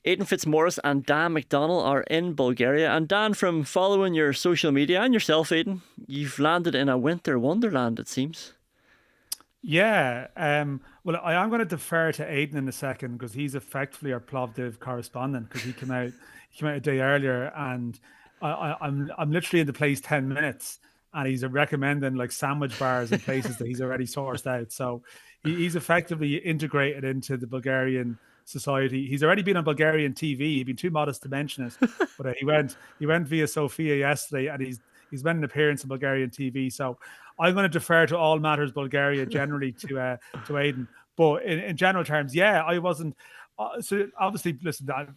Aidan Fitzmaurice and Dan McDonnell are in Bulgaria. And Dan, from following your social media and yourself, Aidan, you've landed in a winter wonderland, it seems. Yeah. Well, I am going to defer to Aidan in a second because he's effectively our Plovdiv correspondent because he came out a day earlier, and I'm literally in the place 10 minutes, and he's recommending like sandwich bars and places that he's already sourced out. So he's effectively integrated into the Bulgarian society. He's already been on Bulgarian TV. He'd been too modest to mention it, but he went via Sofia yesterday, and he's made an appearance on Bulgarian TV. So I'm going to defer to all matters Bulgaria generally to Aidan. But in general terms, yeah, I wasn't. So obviously, listen, there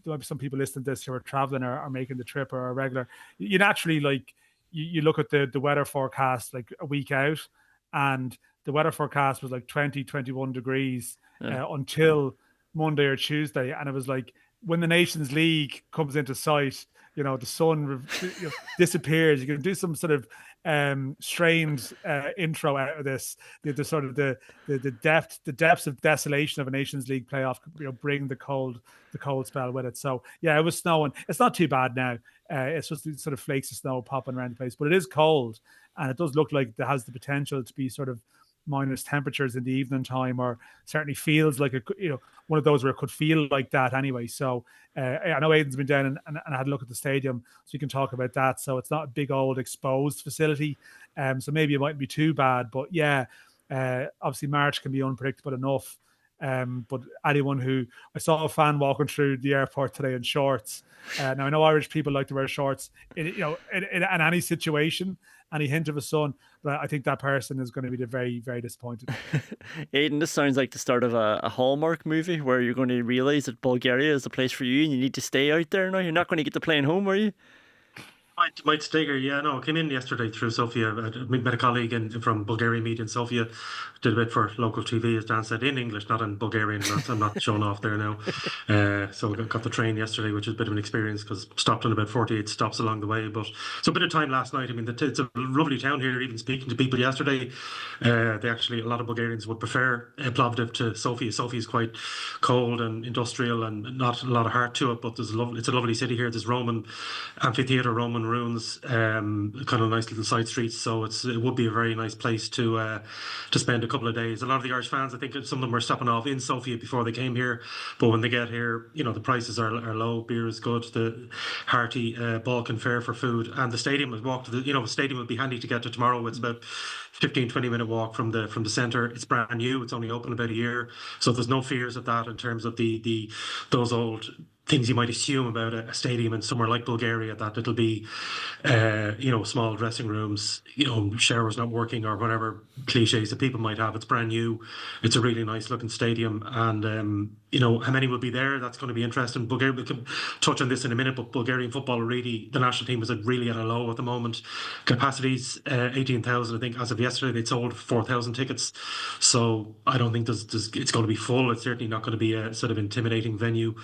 might be some people listening to this who are traveling or making the trip or are regular. You naturally like you look at the weather forecast like a week out, and the weather forecast was like 20, 21 degrees until Monday or Tuesday, and it was like when the Nations League comes into sight, the sun disappears. You can do some sort of strained intro out of this. The sort of the depths of desolation of a Nations League playoff, bring the cold spell with it. So yeah, it was snowing. It's not too bad now. It's just sort of flakes of snow popping around the place, but it is cold, and it does look like it has the potential to be sort of minus temperatures in the evening time, or certainly feels like one of those where it could feel like that anyway. So I know Aidan's been down and had a look at the stadium, so you can talk about that. So it's not a big old exposed facility, so maybe it mightn't be too bad. But yeah, obviously March can be unpredictable enough. But anyone who I saw a fan walking through the airport today in shorts. Now I know Irish people like to wear shorts in any situation, any hint of a sun, but I think that person is going to be very, very disappointed. Aidan, this sounds like the start of a Hallmark movie where you're going to realise that Bulgaria is the place for you and you need to stay out there now. You're not going to get the plane home, are you? Might stay here, yeah. No, I came in yesterday through Sofia. I met a colleague from Bulgarian media in Sofia. Did a bit for local TV, as Dan said, in English, not in Bulgarian. I'm not showing off there now. So I got the train yesterday, which was a bit of an experience because stopped on about 48 stops along the way. But so a bit of time last night. I mean, it's a lovely town here. Even speaking to people yesterday, a lot of Bulgarians would prefer Plovdiv to Sofia. Sofia is quite cold and industrial and not a lot of heart to it, but it's a lovely city here. There's Roman amphitheatre, Roman ruins, kind of nice little side streets. So it would be a very nice place to spend a couple of days. A lot of the Irish fans, I think some of them were stopping off in Sofia before they came here, but when they get here, the prices are low, beer is good, the hearty Balkan fare for food, and the stadium. The stadium would be handy to get to tomorrow. It's about 15-20 minute walk from the centre. It's brand new. It's only open about a year, so there's no fears of that in terms of those old things you might assume about a stadium in somewhere like Bulgaria, that it'll be, small dressing rooms, showers not working or whatever cliches that people might have. It's brand new. It's a really nice looking stadium, and how many will be there? That's going to be interesting. Bulgaria, we can touch on this in a minute, but Bulgarian football the national team is really at a low at the moment. Capacities 18,000. I think as of yesterday they'd sold 4,000 tickets. So I don't think it's going to be full. It's certainly not going to be a sort of intimidating venue.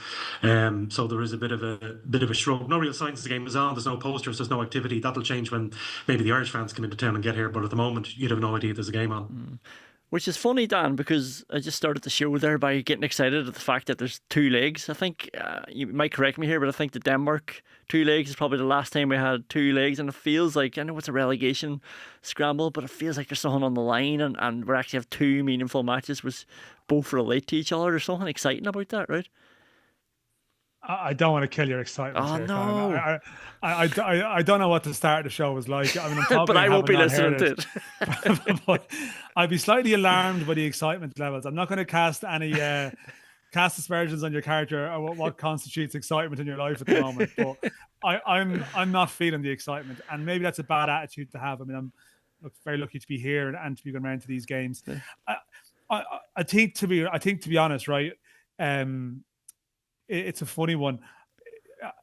So there is a bit of a shrug. No real signs the game is on. There's no posters. There's no activity. That'll change when maybe the Irish fans come into town and get here. But at the moment, you'd have no idea there's a game on. Which is funny, Dan, because I just started the show there by getting excited at the fact that there's two legs. I think, you might correct me here, but I think the Denmark two legs is probably the last time we had two legs, and it feels like, I know it's a relegation scramble, but it feels like there's something on the line, and we actually have two meaningful matches which both relate to each other. There's something exciting about that, right? I don't want to kill your excitement. Oh, here, no. I don't know what the start of the show was like. I mean, but I won't be listening to it. But I'd be slightly alarmed by the excitement levels. I'm not going to cast any cast aspersions on your character or what constitutes excitement in your life at the moment. But I'm not feeling the excitement, and maybe that's a bad attitude to have. I mean, I'm very lucky to be here and to be going around to these games. I think to be honest, right. It's a funny one.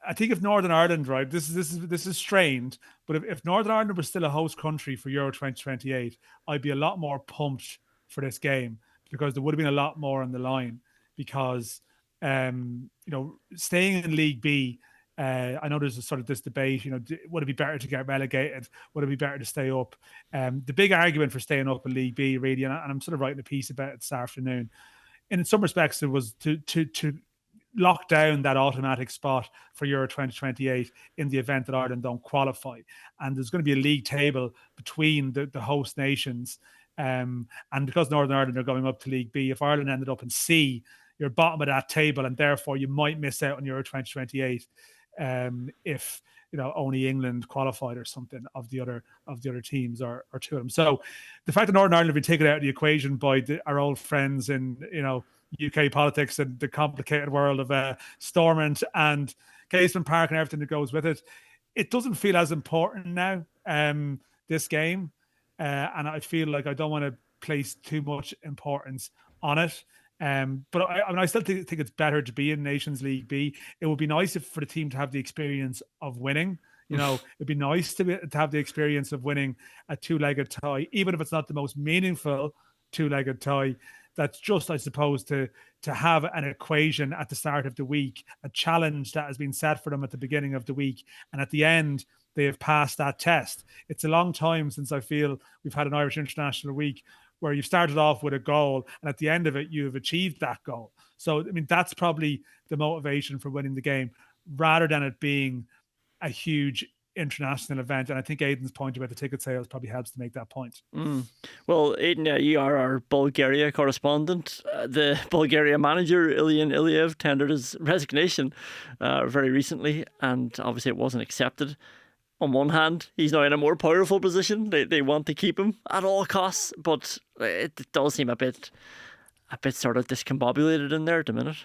I think if Northern Ireland, right, this is strained, but if Northern Ireland was still a host country for Euro 2028, I'd be a lot more pumped for this game because there would have been a lot more on the line. Because staying in League B, I know there's this debate. Would it be better to get relegated? Would it be better to stay up? The big argument for staying up in League B, really, and I'm sort of writing a piece about it this afternoon. And in some respects, it was to lock down that automatic spot for Euro 2028 in the event that Ireland don't qualify. And there's going to be a league table between the host nations. And because Northern Ireland are going up to League B, if Ireland ended up in C, you're bottom of that table, and therefore you might miss out on Euro 2028 if only England qualified or something of the other teams or two of them. So the fact that Northern Ireland have been taken out of the equation by our old friends in UK politics and the complicated world of Stormont and Casement Park and everything that goes with it, it doesn't feel as important now, this game. And I feel like I don't want to place too much importance on it. But I still think it's better to be in Nations League B. It would be nice for the team to have the experience of winning. It'd be nice to have the experience of winning a two-legged tie, even if it's not the most meaningful two-legged tie. That's just, I suppose, to have an equation at the start of the week, a challenge that has been set for them at the beginning of the week, and at the end they have passed that test. It's a long time since I feel we've had an Irish International Week where you've started off with a goal and at the end of it you've achieved that goal. So I mean, that's probably the motivation for winning the game, rather than it being a huge international event. And I think Aidan's point about the ticket sales probably helps to make that point. Well, Aidan, you are our Bulgaria correspondent. The Bulgaria manager, Ilyan Ilyev, tendered his resignation very recently, and obviously it wasn't accepted. On one hand, he's now in a more powerful position. They want to keep him at all costs, but it does seem a bit sort of discombobulated in there at the minute.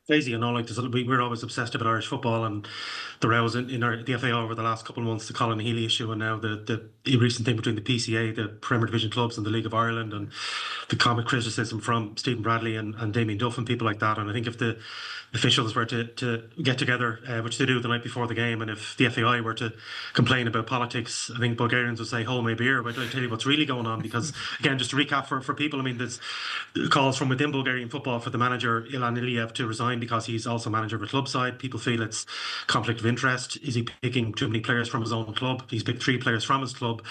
Crazy, we're always obsessed about Irish football and the rows in the FAI over the last couple of months, the Colin Healy issue, and now the recent thing between the PCA, the Premier Division clubs, and the League of Ireland, and the comic criticism from Stephen Bradley and Damien Duff and people like that. And I think if the officials were to get together, which they do the night before the game, and if the FAI were to complain about politics, I think Bulgarians would say, hold my beer, but I'll tell you what's really going on. Because, again, just to recap for people, I mean, there's calls from within Bulgarian football for the manager, Ilan Ilyev, to resign because he's also manager of a club side. People feel it's conflict of interest. Is he picking too many players from his own club? He's picked 3 players from his club,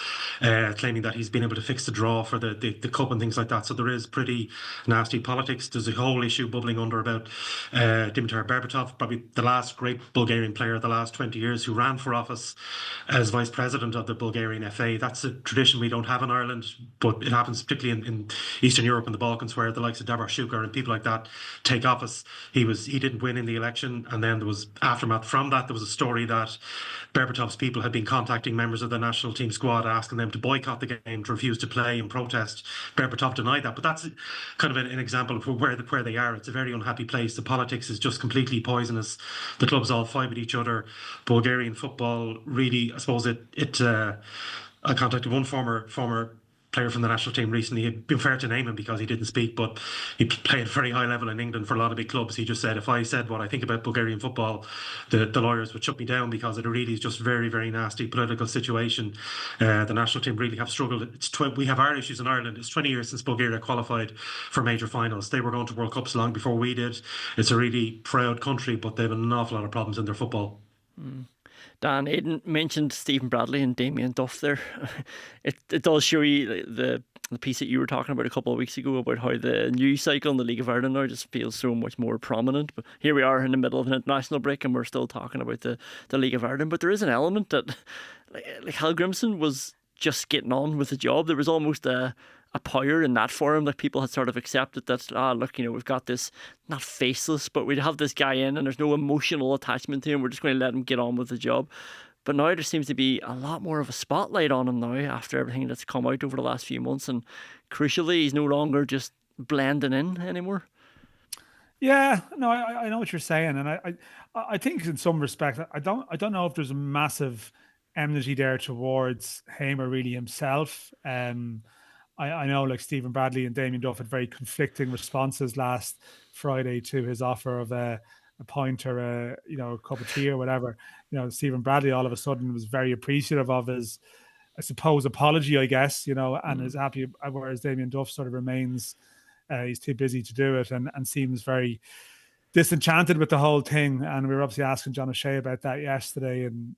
claiming that he's been able to fix the draw for the cup and things like that. So there is pretty nasty politics. There's a whole issue bubbling under about Dimitar Berbatov, probably the last great Bulgarian player of the last 20 years, who ran for office as vice president of the Bulgarian FA. That's a tradition we don't have in Ireland, but it happens particularly in Eastern Europe and the Balkans, where the likes of Davor Shukar and people like that take office. He didn't win in the election, and then there was aftermath from that. There was a story that Berbatov's people had been contacting members of the national team squad, asking them to boycott the game, to refuse to play and protest. Berbatov denied that, but that's kind of an example of where they are. It's a very unhappy place. The politics is just completely poisonous. The clubs all fight with each other. Bulgarian football really, I suppose I contacted one former player from the national team recently. It'd been fair to name him because he didn't speak, but he played at a very high level in England for a lot of big clubs. He just said, if I said what I think about Bulgarian football, the lawyers would shut me down, because it really is just very, very nasty political situation. The national team really have struggled. We have our issues in Ireland. It's 20 years since Bulgaria qualified for major finals. They were going to World Cups long before we did. It's a really proud country, but they have an awful lot of problems in their football. Dan, Aidan mentioned Stephen Bradley and Damien Duff there. It does show you the piece that you were talking about a couple of weeks ago about how the news cycle in the League of Ireland now just feels so much more prominent. But here we are in the middle of an international break and we're still talking about the League of Ireland. But there is an element that, like Hal Grimson was just getting on with the job. There was almost a power in that for him, that people had sort of accepted that, look, we've got this, not faceless, but we'd have this guy in and there's no emotional attachment to him. We're just going to let him get on with the job. But now there seems to be a lot more of a spotlight on him now after everything that's come out over the last few months. And crucially, he's no longer just blending in anymore. Yeah, no, I know what you're saying. And I think in some respect, I don't know if there's a massive enmity there towards Heimer really himself. I know, like, Stephen Bradley and Damien Duff had very conflicting responses last Friday to his offer of a pint or a cup of tea or whatever. Stephen Bradley all of a sudden was very appreciative of his, I suppose, apology, I guess, and is happy, whereas Damien Duff sort of remains, he's too busy to do it and seems very disenchanted with the whole thing. And we were obviously asking John O'Shea about that yesterday, and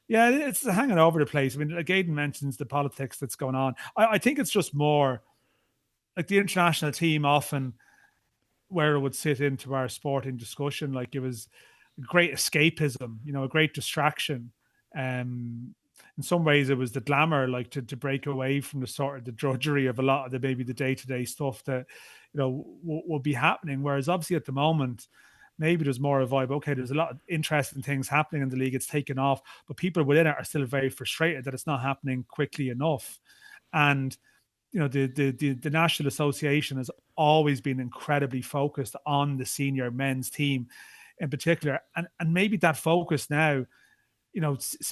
yeah, it's hanging over the place. I mean, like Aidan mentions the politics that's going on. I think it's just more like the international team often, where it would sit into our sporting discussion. Like, it was a great escapism, a great distraction. In some ways it was the glamour, like to break away from the sort of the drudgery of a lot of the maybe the day-to-day stuff that will be happening. Whereas obviously at the moment, maybe there's more of a vibe. Okay, there's a lot of interesting things happening in the league. It's taken off, but people within it are still very frustrated that it's not happening quickly enough. And the National Association has always been incredibly focused on the senior men's team in particular, and maybe that focus now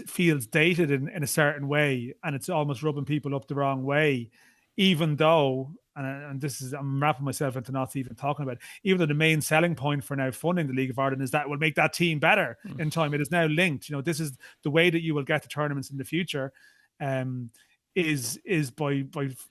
feels dated in a certain way, and it's almost rubbing people up the wrong way, even though, and this is, I'm wrapping myself into not even talking about it, even though the main selling point for now funding the League of Ireland is that it will make that team better in time. It is now linked. This is the way that you will get to tournaments in the future, is by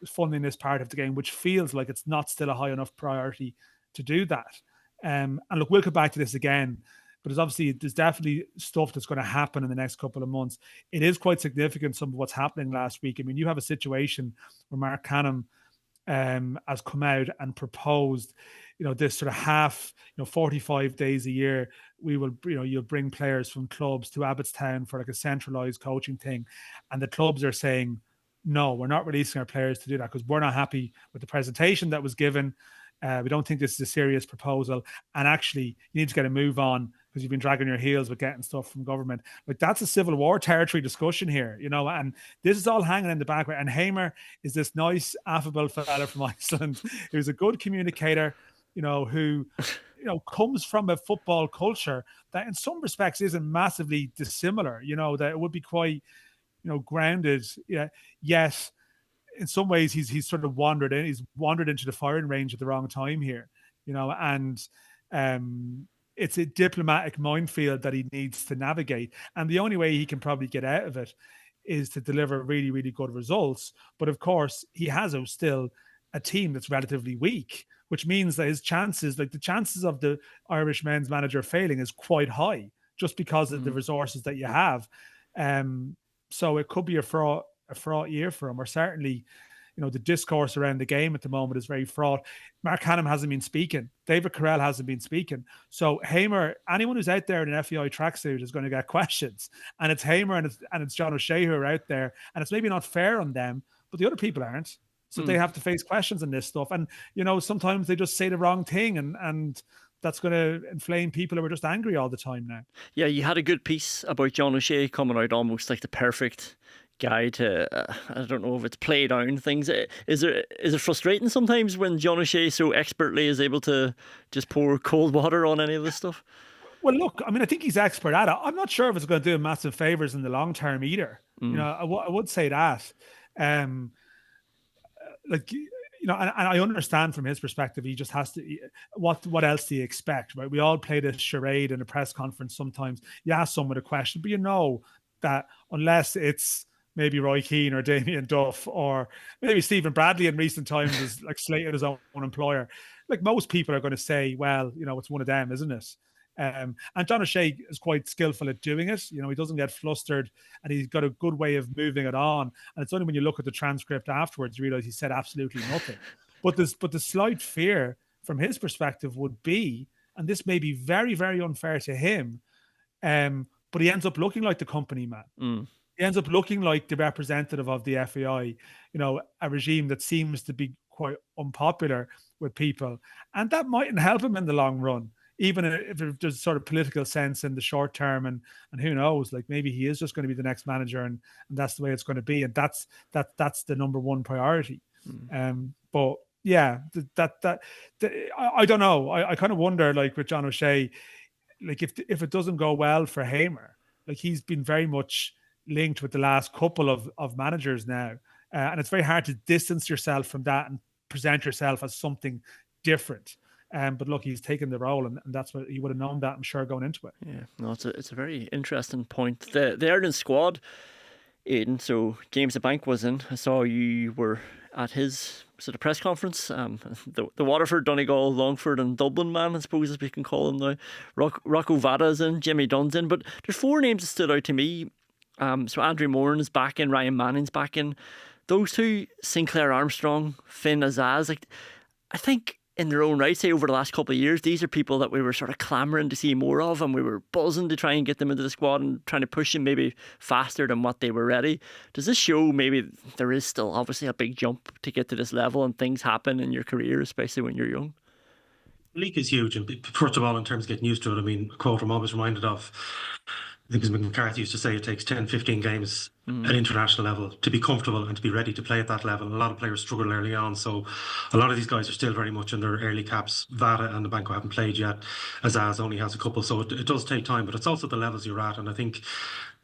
funding this part of the game, which feels like it's not still a high enough priority to do that. And look, we'll come back to this again, but there's definitely stuff that's going to happen in the next couple of months. It is quite significant, some of what's happening last week. I mean, you have a situation where Mark Canham has come out and proposed, this sort of half, 45 days a year, you'll bring players from clubs to Abbottstown for like a centralized coaching thing. And the clubs are saying, no, we're not releasing our players to do that because we're not happy with the presentation that was given. We don't think this is a serious proposal. And actually, you need to get a move on because you've been dragging your heels with getting stuff from government. Like, that's a civil war territory discussion here, and this is all hanging in the background. And Heimer is this nice, affable fella from Iceland who's a good communicator, who, comes from a football culture that in some respects isn't massively dissimilar, that it would be quite, grounded. Yet in some ways he's sort of wandered into the firing range at the wrong time here, and it's a diplomatic minefield that he needs to navigate. And the only way he can probably get out of it is to deliver really, really good results. But of course, he has still a team that's relatively weak, which means that his chances, like the chances of the Irish men's manager failing, is quite high just because of the resources that you have. So it could be a fraught year for him, or certainly, the discourse around the game at the moment is very fraught. Mark Canham hasn't been speaking. David Carell hasn't been speaking. So Heimer, anyone who's out there in an FEI tracksuit is going to get questions. And it's Heimer and it's John O'Shea who are out there. And it's maybe not fair on them, but the other people aren't. So they have to face questions on this stuff. And, sometimes they just say the wrong thing, and that's going to inflame people who are just angry all the time now. Yeah, you had a good piece about John O'Shea coming out almost like the perfect guy to, I don't know if it's play down things. Is it frustrating sometimes when John O'Shea so expertly is able to just pour cold water on any of this stuff? Well, look, I mean, I think he's expert at it. I'm not sure if it's going to do him massive favours in the long term either. I would say that. And I understand from his perspective, he just has to, what else do you expect, right? We all play this charade in a press conference sometimes. You ask someone a question, but that unless it's maybe Roy Keane or Damien Duff or maybe Stephen Bradley in recent times is like slated his own employer, like most people are going to say, well, it's one of them, isn't it? And John O'Shea is quite skillful at doing it. He doesn't get flustered, and he's got a good way of moving it on. And it's only when you look at the transcript afterwards you realize he said absolutely nothing. But the slight fear from his perspective would be, and this may be very, very unfair to him, but he ends up looking like the company man. He ends up looking like the representative of the FAI, a regime that seems to be quite unpopular with people. And that mightn't help him in the long run, even if there's sort of political sense in the short term. And who knows, like maybe he is just going to be the next manager and that's the way it's going to be. And that's the number one priority. But yeah, I don't know. I kind of wonder, like with John O'Shea, like if it doesn't go well for Heimer, like he's been very much linked with the last couple of managers now, and it's very hard to distance yourself from that and present yourself as something different. But look, he's taken the role, and that's what he would have known that, I'm sure, going into it. Yeah, no, it's a very interesting point. The Ireland squad, Aidan. So James the Bank was in. I saw you were at his sort of press conference. The Waterford, Donegal, Longford, and Dublin man, I suppose, as we can call him now. Rocco Vada's in, Jimmy Dunn's in, but there's four names that stood out to me. So Andrew Moran's back in, Ryan Manning's back in. Those two, Sinclair Armstrong, Finn Azaz, like I think in their own right, say over the last couple of years, these are people that we were sort of clamouring to see more of, and we were buzzing to try and get them into the squad and trying to push them maybe faster than what they were ready. Does this show maybe there is still obviously a big jump to get to this level, and things happen in your career, especially when you're young? League is huge, and first of all, in terms of getting used to it, I mean, a quote I'm always reminded of, I think it was McCarthy used to say, it takes 10, 15 games at international level to be comfortable and to be ready to play at that level. A lot of players struggle early on, so a lot of these guys are still very much in their early caps. Vada and the Banco haven't played yet. Azaz only has a couple, so it does take time, but it's also the levels you're at, and I think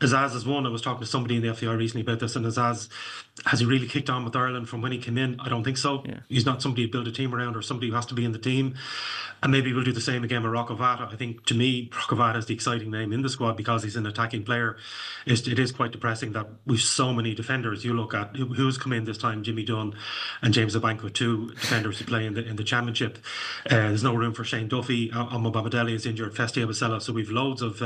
Azaz is one. I was talking to somebody in the FAI recently about this, and Azaz, has he really kicked on with Ireland from when he came in? I don't think so. Yeah. He's not somebody to build a team around or somebody who has to be in the team. And maybe we'll do the same again with Rocco Vata. I think, to me, Rocco Vata is the exciting name in the squad because he's an attacking player. It is quite depressing that we've so many defenders. You look at who's come in this time, Jimmy Dunn and James Abanko, two defenders who play in the championship. There's no room for Shane Duffy. Amo Babadeli is injured. Festia Basella. So we've loads of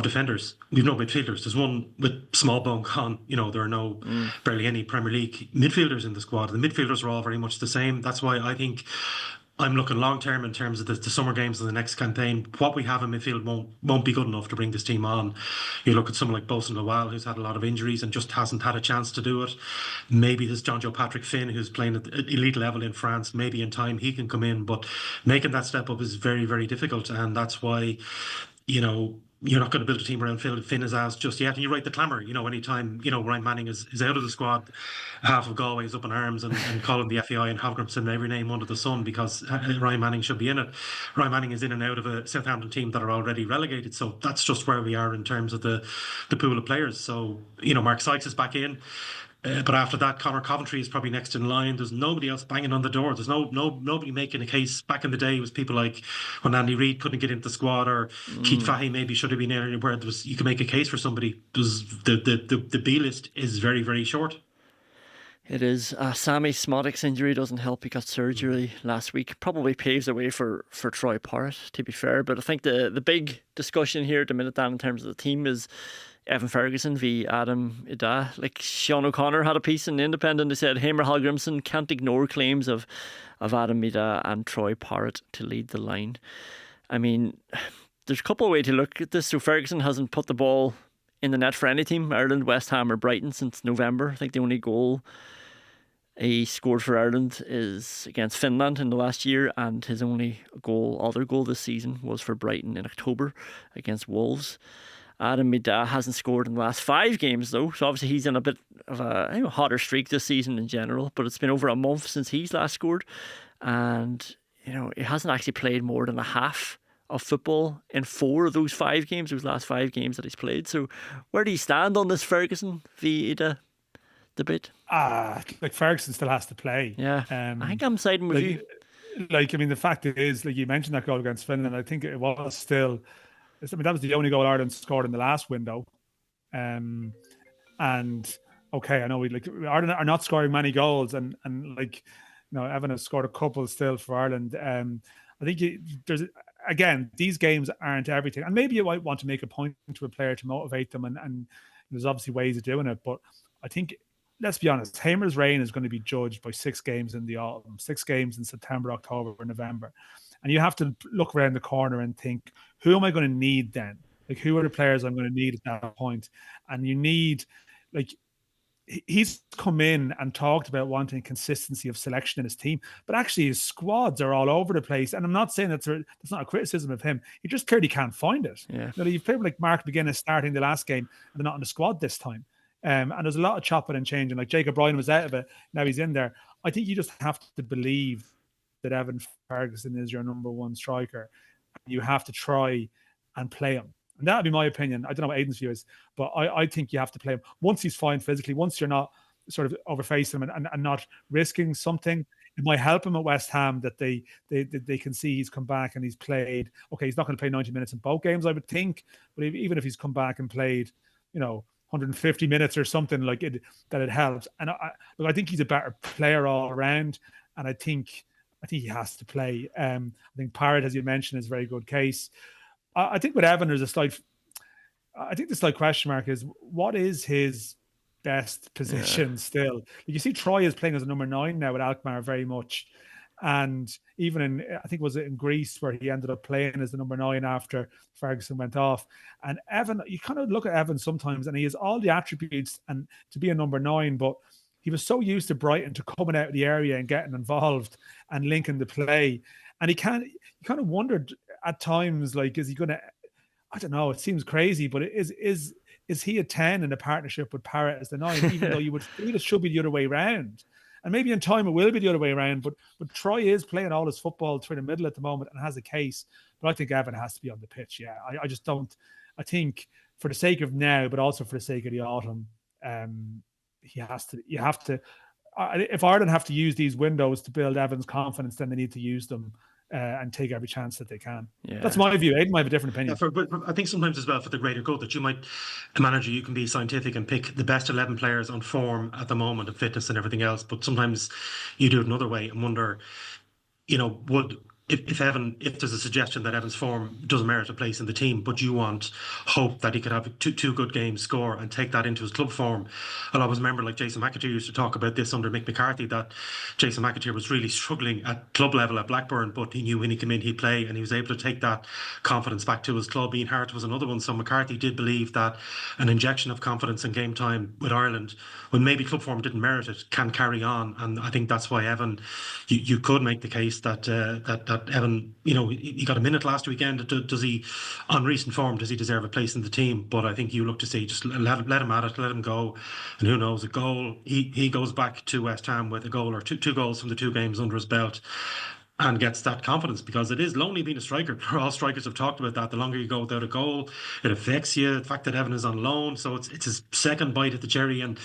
defenders. We've no midfielders. There's one with small bone gone. There are no barely any Premier League midfielders in the squad. The midfielders are all very much the same. That's why I think I'm looking long term in terms of the summer games of the next campaign. What we have in midfield won't be good enough to bring this team on. You look at someone like Bosun Lawal, who's had a lot of injuries and just hasn't had a chance to do it. Maybe there's John Joe Patrick Finn, who's playing at elite level in France. Maybe in time he can come in, but making that step up is very, very difficult, and that's why you're not going to build a team around Finn Azaz just yet. And you're right, the clamour, anytime, Ryan Manning is out of the squad, half of Galway is up in arms and calling the FAI and Hovgrimson every name under the sun because Ryan Manning should be in it. Ryan Manning is in and out of a Southampton team that are already relegated. So that's just where we are in terms of the pool of players. So, Mark Sykes is back in. But after that, Conor Coventry is probably next in line. There's nobody else banging on the door. There's nobody making a case. Back in the day, it was people like when Andy Reid couldn't get into the squad, or Keith Fahey maybe should have been in, where you could make a case for somebody. The B list is very, very short. It is. Sammy Smodic's injury doesn't help. He got surgery last week. Probably paves the way for Troy Parrott, to be fair. But I think the big discussion here at the minute, Dan, in terms of the team is Evan Ferguson v Adam Ida. Like Sean O'Connor had a piece in the Independent. They said Heimer Hallgrimsson can't ignore claims of Adam Ida and Troy Parrott to lead the line. I mean, there's a couple of ways to look at this. So Ferguson hasn't put the ball in the net for any team, Ireland, West Ham or Brighton, since November. I think the only goal he scored for Ireland is against Finland in the last year, and his only other goal this season was for Brighton in October against Wolves. Adam Mida hasn't scored in the last 5 games though, so obviously he's in a bit of a hotter streak this season in general, but it's been over a month since he's last scored, and he hasn't actually played more than a half of football in 4 of those 5 games, those last 5 games that he's played. So where do you stand on this Ferguson v Ida debate? Ferguson still has to play. Yeah, I think I'm siding with you. The fact is, you mentioned that goal against Finland. I think it was still. That was the only goal Ireland scored in the last window, and okay, I know Ireland are not scoring many goals, and Evan has scored a couple still for Ireland. I think there's again, these games aren't everything, and maybe you might want to make a point to a player to motivate them, and there's obviously ways of doing it, but I think, let's be honest, Heimer's reign is going to be judged by 6 games in the autumn, 6 games in September, October, or November. And you have to look around the corner and think, who am I going to need then? Who are the players I'm going to need at that point? And you need, he's come in and talked about wanting consistency of selection in his team, but actually his squads are all over the place. And I'm not saying that's not a criticism of him. He just clearly can't find it. Yeah. You've played like Mark McGuinness starting the last game, and they're not in the squad this time. And there's a lot of chopping and changing. Like Jacob Bryan was out of it, now he's in there. I think you just have to believe that Evan Ferguson is your number 1 striker. You have to try and play him. And that would be my opinion. I don't know what Aidan's view is, but I think you have to play him. Once he's fine physically, once you're not sort of overfacing him and not risking something, it might help him at West Ham that they can see he's come back and he's played. Okay, he's not going to play 90 minutes in both games, I would think, but even if he's come back and played, 150 minutes or something that it helps. And I think he's a better player all around, and I think he has to play. I think Parrott, as you mentioned, is a very good case. I think with Evan, there's the slight question mark is, what is his best position still? You see Troy is playing as a number 9 now with Alkmaar very much. And even in, I think was it in Greece where he ended up playing as the number 9 after Ferguson went off. And Evan, you kind of look at Evan sometimes and he has all the attributes and to be a number 9, but he was so used to Brighton to coming out of the area and getting involved and linking the play. And he kind of wondered at times, like, is he going to, I don't know, it seems crazy, but is he a 10 in a partnership with Parrott as the 9, even though you would feel it should be the other way around? And maybe in time it will be the other way around, but Troy is playing all his football through the middle at the moment and has a case. But I think Evan has to be on the pitch. Yeah, I just don't. I think for the sake of now, but also for the sake of the autumn, he has to. You have to. If Ireland have to use these windows to build Evan's confidence, then they need to use them and take every chance that they can. Yeah. That's my view. Aidan might have a different opinion. Yeah, but I think sometimes as well for the greater good that you might, a manager, you can be scientific and pick the best 11 players on form at the moment and fitness and everything else. But sometimes you do it another way and wonder, if there's a suggestion that Evan's form doesn't merit a place in the team, but you want hope that he could have two good games, score, and take that into his club form. I'll always remember, like Jason McAteer used to talk about this under Mick McCarthy, that Jason McAteer was really struggling at club level at Blackburn, but he knew when he came in he'd play, and he was able to take that confidence back to his club. Ian Hart was another one. So McCarthy did believe that an injection of confidence in game time with Ireland, when maybe club form didn't merit it, can carry on. And I think that's why Evan, you could make the case that Evan, he got a minute last weekend. Does he, on recent form, does he deserve a place in the team? But I think you look to see, just let him at it, let him go, and who knows, a goal. He goes back to West Ham with a goal or two goals from the 2 games under his belt, and gets that confidence, because it is lonely being a striker. All strikers have talked about that. The longer you go without a goal, it affects you. The fact that Evan is on loan, so it's his second bite at the cherry, and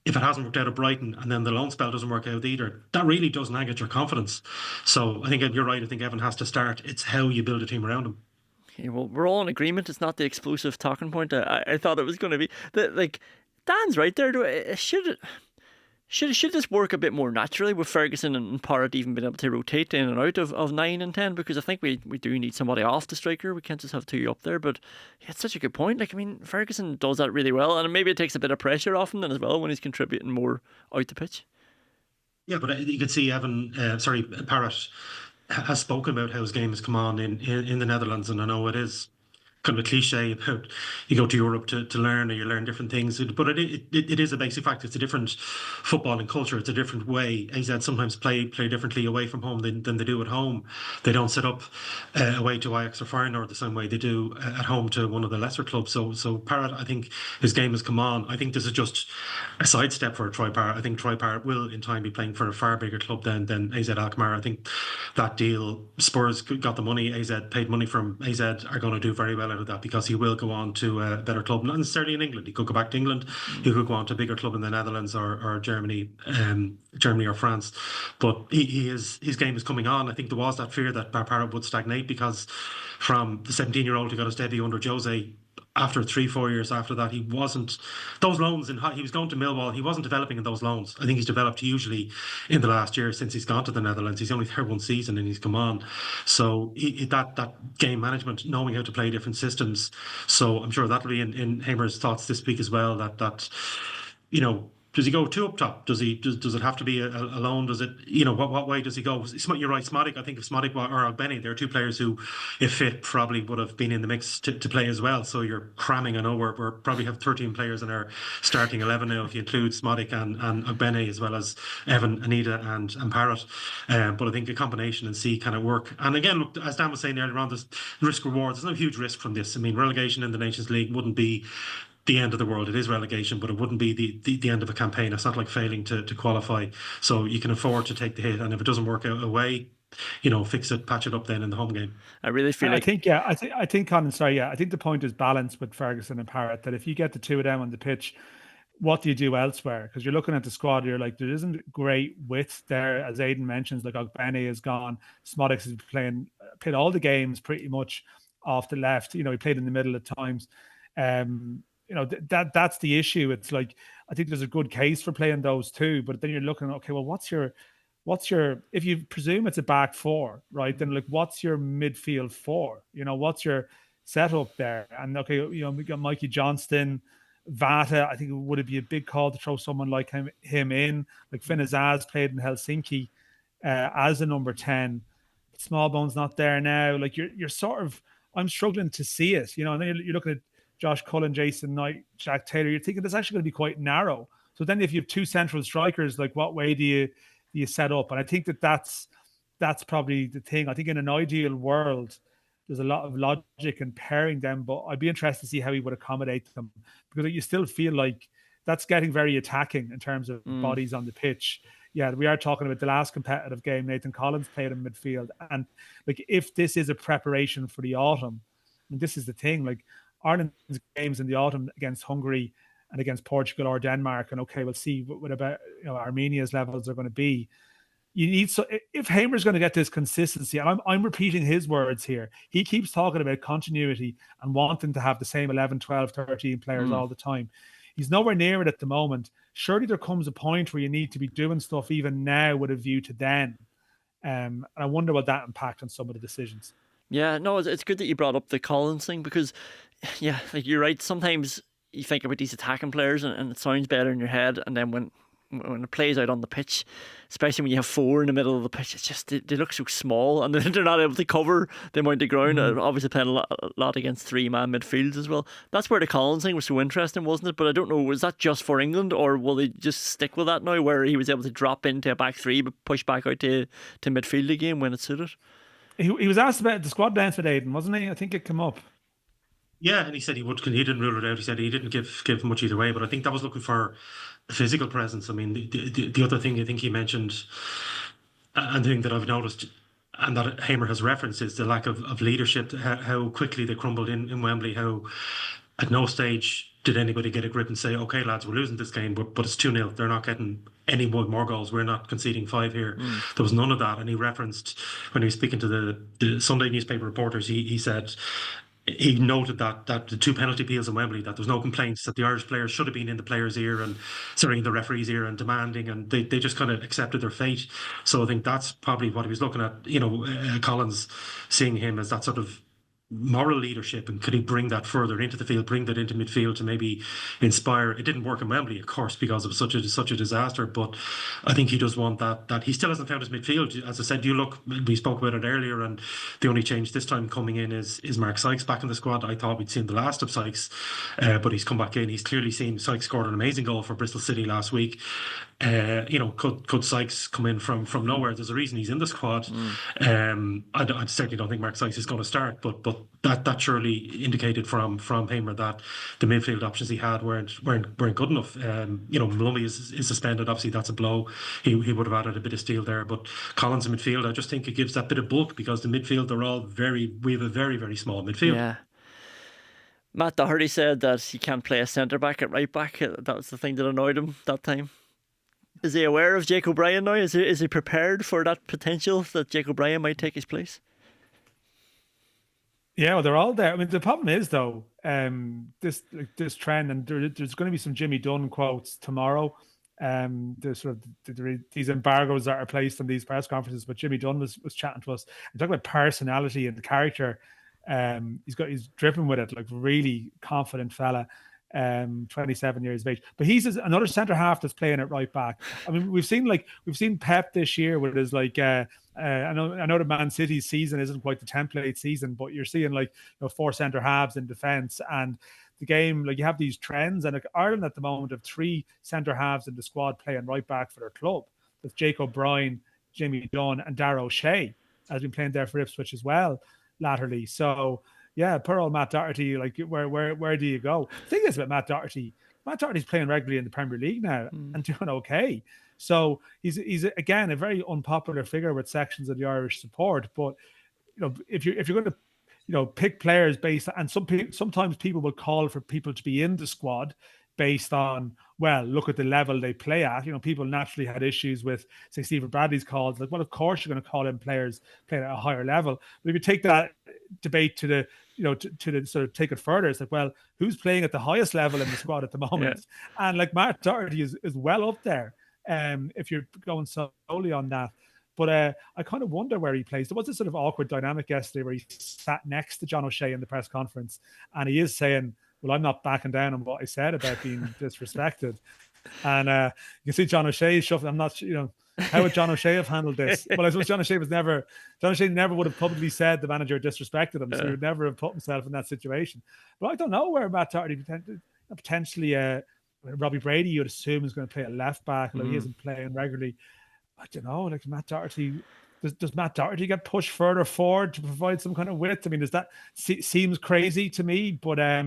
if it hasn't worked out at Brighton and then the loan spell doesn't work out either, that really does nag at your confidence. So I think you're right. I think Evan has to start. It's how you build a team around him. Okay, well, we're all in agreement. It's not the explosive talking point I thought it was going to be. Dan's right there. Should this work a bit more naturally with Ferguson and Parrott even being able to rotate in and out of 9 and 10? Because I think we do need somebody off the striker. We can't just have 2 up there. But yeah, it's such a good point. Ferguson does that really well, and maybe it takes a bit of pressure off him then as well when he's contributing more out the pitch. Yeah, but you could see Parrott has spoken about how his game has come on in the Netherlands, and I know it is kind of a cliche about you go to Europe to learn, or you learn different things, but it is a basic fact. It's a different footballing culture. It's a different way. AZ sometimes play differently away from home than they do at home. They don't set up away to Ajax or Feyenoord the same way they do at home to one of the lesser clubs. So Parrott, I think his game has come on. I think this is just a sidestep for Troy Parrott. I think Troy Parrott will in time be playing for a far bigger club than AZ Alkmaar. I think that deal, Spurs got the money, AZ paid money from, AZ are going to do very well out of that, because he will go on to a better club, not necessarily in England. He could go back to England. He could go on to a bigger club in the Netherlands or Germany or France. But his game is coming on. I think there was that fear that Parrott would stagnate, because from the 17-year-old who got his debut under Jose, after 3-4 years after that, he wasn't, those loans, he was going to Millwall, he wasn't developing in those loans. I think he's developed hugely in the last year since he's gone to the Netherlands. He's only there 1 season and he's come on. So that game management, knowing how to play different systems. So I'm sure that'll be in Heimer's thoughts this week as well, that does he go 2 up top? Does it have to be a loan? Does it, what way does he go? You're right, Smotic. I think if Smotic or Ogbene, they're 2 players who, if fit, probably would have been in the mix to play as well. So you're cramming. I know we're probably have 13 players in our starting 11 now, if you include Smotic and Ogbene, as well as Evan, Anita and Parrott. But I think a combination and see kind of work. And again, look, as Dan was saying earlier on, there's risk reward. There's no huge risk from this. I mean, relegation in the Nations League wouldn't be the end of the world. It is relegation, but it wouldn't be the end of a campaign. It's not like failing to qualify. So you can afford to take the hit, and if it doesn't work out away, fix it, patch it up then in the home game. I really feel I think Conan, I think the point is balance with Ferguson and Parrott, that if you get the 2 of them on the pitch, what do you do elsewhere? Because you're looking at the squad, you're like, there isn't great width there, as Aidan mentions. Like Ogbene is gone, Smodix is played all the games pretty much off the left. He played in the middle at times. That's the issue. It's like, I think there's a good case for playing those 2, but then you're looking, okay, well, what's your, if you presume it's a back 4, right? Then like, what's your midfield 4? What's your setup there? And okay, we got Mikey Johnston, Vata, I think would it be a big call to throw someone like him in? Like Finn Azaz played in Helsinki as a number 10. Smallbone's not there now. Like you're sort of, I'm struggling to see it, and then you're looking at Josh Cullen, Jason Knight, Jack Taylor. You're thinking this actually going to be quite narrow. So then if you have two central strikers, like what way do you set up? And I think that's probably the thing. I think in an ideal world, there's a lot of logic in pairing them, but I'd be interested to see how he would accommodate them, because you still feel like that's getting very attacking in terms of bodies on the pitch. Yeah, we are talking about the last competitive game. Nathan Collins played in midfield. And like, if this is a preparation for the autumn, and this is the thing, like Ireland's games in the autumn against Hungary and against Portugal or Denmark, and okay, we'll see what about Armenia's levels are going to be. You need, so if Heimer's going to get this consistency, and I'm repeating his words here, he keeps talking about continuity and wanting to have the same 11, 12, 13 players all the time. He's nowhere near it at the moment. Surely there comes a point where you need to be doing stuff even now with a view to then. And I wonder what that impact on some of the decisions. Yeah, no, it's good that you brought up the Collins thing, because, yeah, like you're right. Sometimes you think about these attacking players and it sounds better in your head, and then when it plays out on the pitch, especially when you have four in the middle of the pitch, it's just they look so small, and they're not able to cover the amount of ground. Obviously playing a lot against three-man midfields as well. That's where the Collins thing was so interesting, wasn't it? But I don't know, was that just for England, or will they just stick with that now, where he was able to drop into a back three but push back out to midfield again when it suited? He was asked about the squad length with Aidan, wasn't he? I think it came up. Yeah, and he said he didn't rule it out. He said he didn't give much either way, but I think that was looking for a physical presence. I mean, the other thing I think he mentioned, and the thing that I've noticed, and that Heimer has referenced, is the lack of leadership, how quickly they crumbled in Wembley, how at no stage did anybody get a grip and say, okay, lads, we're losing this game, but it's 2-0. They're not getting any more goals. We're not conceding 5 here. There was none of that. And he referenced, when he was speaking to the Sunday newspaper reporters, he said, he noted that the 2 penalty appeals in Wembley, that there was no complaints, that the Irish players should have been in the players' ear and certainly in the referee's ear and demanding, and they just kind of accepted their fate. So I think that's probably what he was looking at, Collins, seeing him as that sort of moral leadership, and could he bring that further into the field, bring that into midfield to maybe inspire. It didn't work in Wembley, of course, because of such a disaster, but I think he does want that he still hasn't found his midfield. As I said, we spoke about it earlier, and the only change this time coming in is Mark Sykes back in the squad. I thought we'd seen the last of Sykes, but he's come back in. He's clearly seen Sykes scored an amazing goal for Bristol City last week. Could Sykes come in from nowhere? There's a reason he's in the squad. I certainly don't think Mark Sykes is going to start, but that surely indicated from Heimer that the midfield options he had weren't good enough. Maloney is suspended. Obviously, that's a blow. He would have added a bit of steel there. But Collins in midfield, I just think it gives that bit of bulk, because the midfield we have a very, very small midfield. Yeah. Matt Doherty said that he can't play a centre back at right back. That was the thing that annoyed him that time. Is he aware of Jake O'Brien now? Is he prepared for that potential that Jake O'Brien might take his place? Yeah, well, they're all there. I mean, the problem is though, this trend, and there's going to be some Jimmy Dunn quotes tomorrow. There's sort of these embargoes that are placed on these press conferences. But Jimmy Dunn was chatting to us and talking about personality and the character. He's dripping with it, like really confident fella. 27 years of age, but he's another centre half that's playing at right back. I mean, we've seen Pep this year with his I know the Man City season isn't quite the template season, but you're seeing 4 centre halves in defence, and the game, you have these trends, and Ireland at the moment have 3 centre halves in the squad playing right back for their club. That's Jake O'Brien, Jimmy Dunn, and Darragh O'Shea has been playing there for Ipswich as well latterly. So yeah, poor old Matt Doherty, where do you go? The thing is about Matt Doherty's playing regularly in the Premier League now and doing okay. So he's again a very unpopular figure with sections of the Irish support. But if you're going to pick players based, and sometimes people will call for people to be in the squad based on, well, look at the level they play at. People naturally had issues with, say, Stephen Bradley's calls. Well, of course you're going to call in players playing at a higher level. But if you take that debate to the sort of take it further, it's well, who's playing at the highest level in the squad at the moment? Yeah. And Matt Doherty is well up there. If you're going solely on that. But I kind of wonder where he plays. There was a sort of awkward dynamic yesterday where he sat next to John O'Shea in the press conference, and he is saying, well, I'm not backing down on what I said about being disrespected. And you can see John O'Shea shuffling. I'm not, how would John O'Shea have handled this? Well, I suppose John O'Shea never would have publicly said the manager disrespected him, so he would never have put himself in that situation. But I don't know where Matt Doherty potentially Robbie Brady, you'd assume, is going to play at left back, although he isn't playing regularly. I don't know, like Matt Doherty. Does Matt Doherty get pushed further forward to provide some kind of width? I mean, seems crazy to me, but I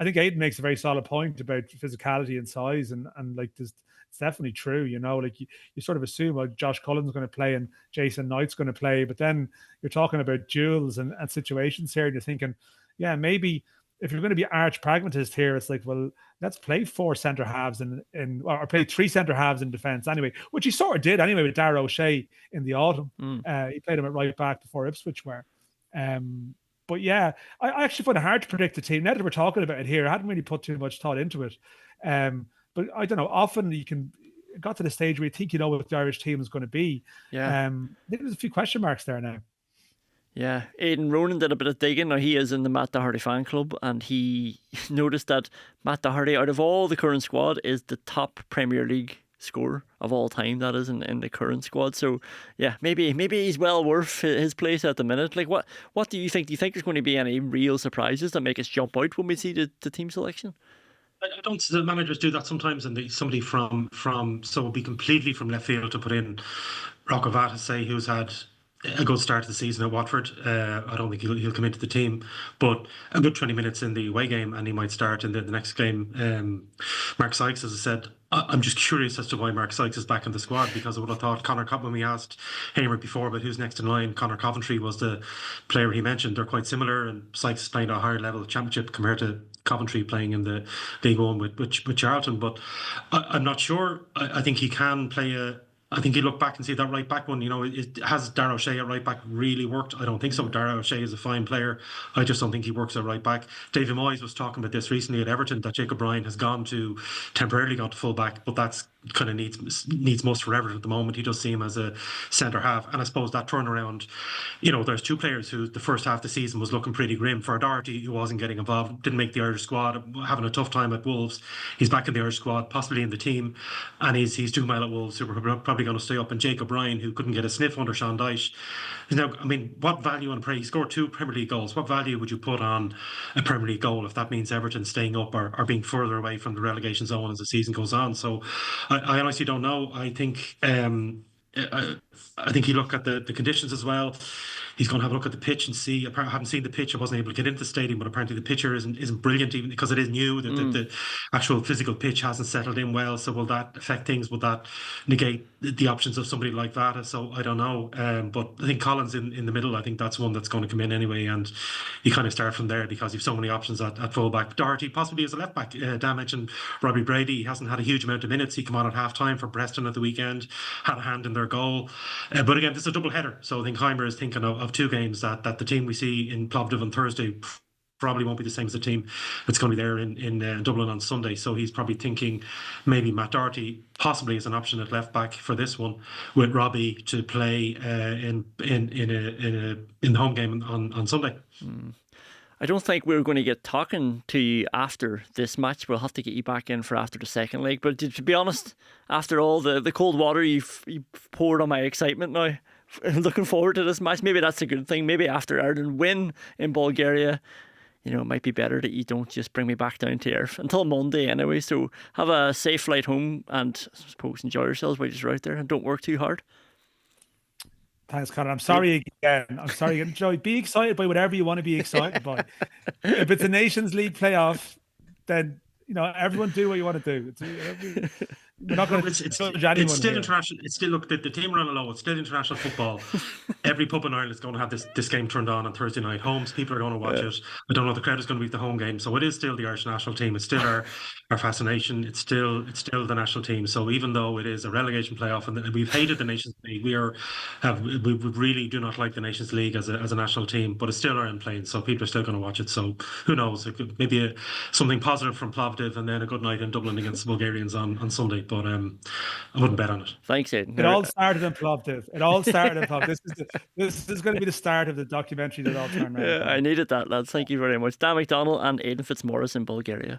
think Aidan makes a very solid point about physicality and size, and like it's definitely true. Like you sort of assume like Josh Cullen's going to play and Jason Knight's going to play, but then you're talking about duels and situations here, and you're thinking, yeah, maybe if you're going to be arch pragmatist here, it's like, well, let's play 4 centre halves or play 3 centre halves in defence anyway, which he sort of did anyway with Darragh O'Shea in the autumn. He played him at right back before Ipswich were. But yeah, I actually find it hard to predict the team. Now that we're talking about it here, I hadn't really put too much thought into it. But I don't know, often you got to the stage where you think you know what the Irish team is going to be. Yeah. I think there's a few question marks there now. Yeah, Aidan Ronan did a bit of digging. Now, he is in the Matt Doherty fan club, and he noticed that Matt Doherty, out of all the current squad, is the top Premier League scorer of all time. That is in the current squad. So, yeah, maybe he's well worth his place at the minute. Like, what do you think? Do you think there's going to be any real surprises that make us jump out when we see the team selection? I don't. The managers do that sometimes, and somebody from so it would be completely from left field to put in Rocco Vata, say, who's had a good start to the season at Watford. I don't think he'll come into the team, but a good 20 minutes in the away game, and he might start in the next game. Mark Sykes, as I said, I'm just curious as to why Mark Sykes is back in the squad, because I would have thought when we asked Heimer before about who's next in line, Conor Coventry was the player he mentioned. They're quite similar, and Sykes is playing at a higher level of championship compared to Coventry playing in the League One with Charlton. But I'm not sure. I think he can play I think you look back and see that right back one, has Darragh O'Shea at right back really worked? I don't think so. Darragh O'Shea is a fine player. I just don't think he works at right back. David Moyes was talking about this recently at Everton, that Jacob Ryan has temporarily gone to full back, but that's kind of needs most for Everton at the moment. He does see him as a centre half, and I suppose that turnaround, there's 2 players who the first half of the season was looking pretty grim. For Doherty, who wasn't getting involved, didn't make the Irish squad, having a tough time at Wolves. He's back in the Irish squad, possibly in the team, and he's doing well at Wolves, who were probably going to stay up. And Jacob Ryan, who couldn't get a sniff under Sean Dyche. Now, I mean, what value on he scored 2 Premier League goals? What value would you put on a Premier League goal if that means Everton staying up or being further away from the relegation zone as the season goes on? So I honestly don't know. I think you look at the conditions as well. He's going to have a look at the pitch and see. I haven't seen the pitch. I wasn't able to get into the stadium, but apparently the pitcher isn't brilliant, even because it is new. The actual physical pitch hasn't settled in well. So will that affect things? Will that negate the options of somebody like Vata? So I don't know. But I think Collins in the middle, I think that's one that's going to come in anyway. And you kind of start from there because you've so many options at fullback. Doherty possibly as a left back. Dan mentioned Robbie Brady. He hasn't had a huge amount of minutes. He came on at half time for Preston at the weekend, had a hand in their goal. But again, this is a double header. So I think Heimer is thinking of 2 games that the team we see in Plovdiv on Thursday probably won't be the same as the team that's going to be there in Dublin on Sunday. So he's probably thinking maybe Matt Doherty possibly as an option at left back for this one, with Robbie to play in the home game on Sunday. I don't think we're going to get talking to you after this match. We'll have to get you back in for after the second leg. But to be honest, after all the cold water you've poured on my excitement now, looking forward to this match. Maybe that's a good thing. Maybe after Ireland win in Bulgaria, it might be better that you don't just bring me back down to earth until Monday anyway. So have a safe flight home, and I suppose enjoy yourselves while you're out there, and don't work too hard. Thanks, Conor. I'm sorry again. Joey, be excited by whatever you want to be excited by. If it's a Nations League playoff, then everyone do what you want to do. We're not going to judge anyone. It's still here. international. It's still, look, the team are on a low. It's still international football. Every pub in Ireland is going to have this game turned on Thursday night. Homes, people are going to watch it. I don't know if the crowd is going to be at the home game. So it is still the Irish national team. It's still our fascination. It's still the national team. So even though it is a relegation playoff, and we've hated the Nations League, we really do not like the Nations League as a national team. But it's still Ireland playing, so people are still going to watch it. So who knows? It could maybe something positive from Plovdiv, and then a good night in Dublin against the Bulgarians on Sunday. but I wouldn't bet on it. Thanks, Aidan. It all started in Plovdiv. It all started in Plovdiv. This is going to be the start of the documentary that all turned around. I needed that, lads. Thank you very much. Dan McDonnell and Aidan Fitzmaurice in Bulgaria.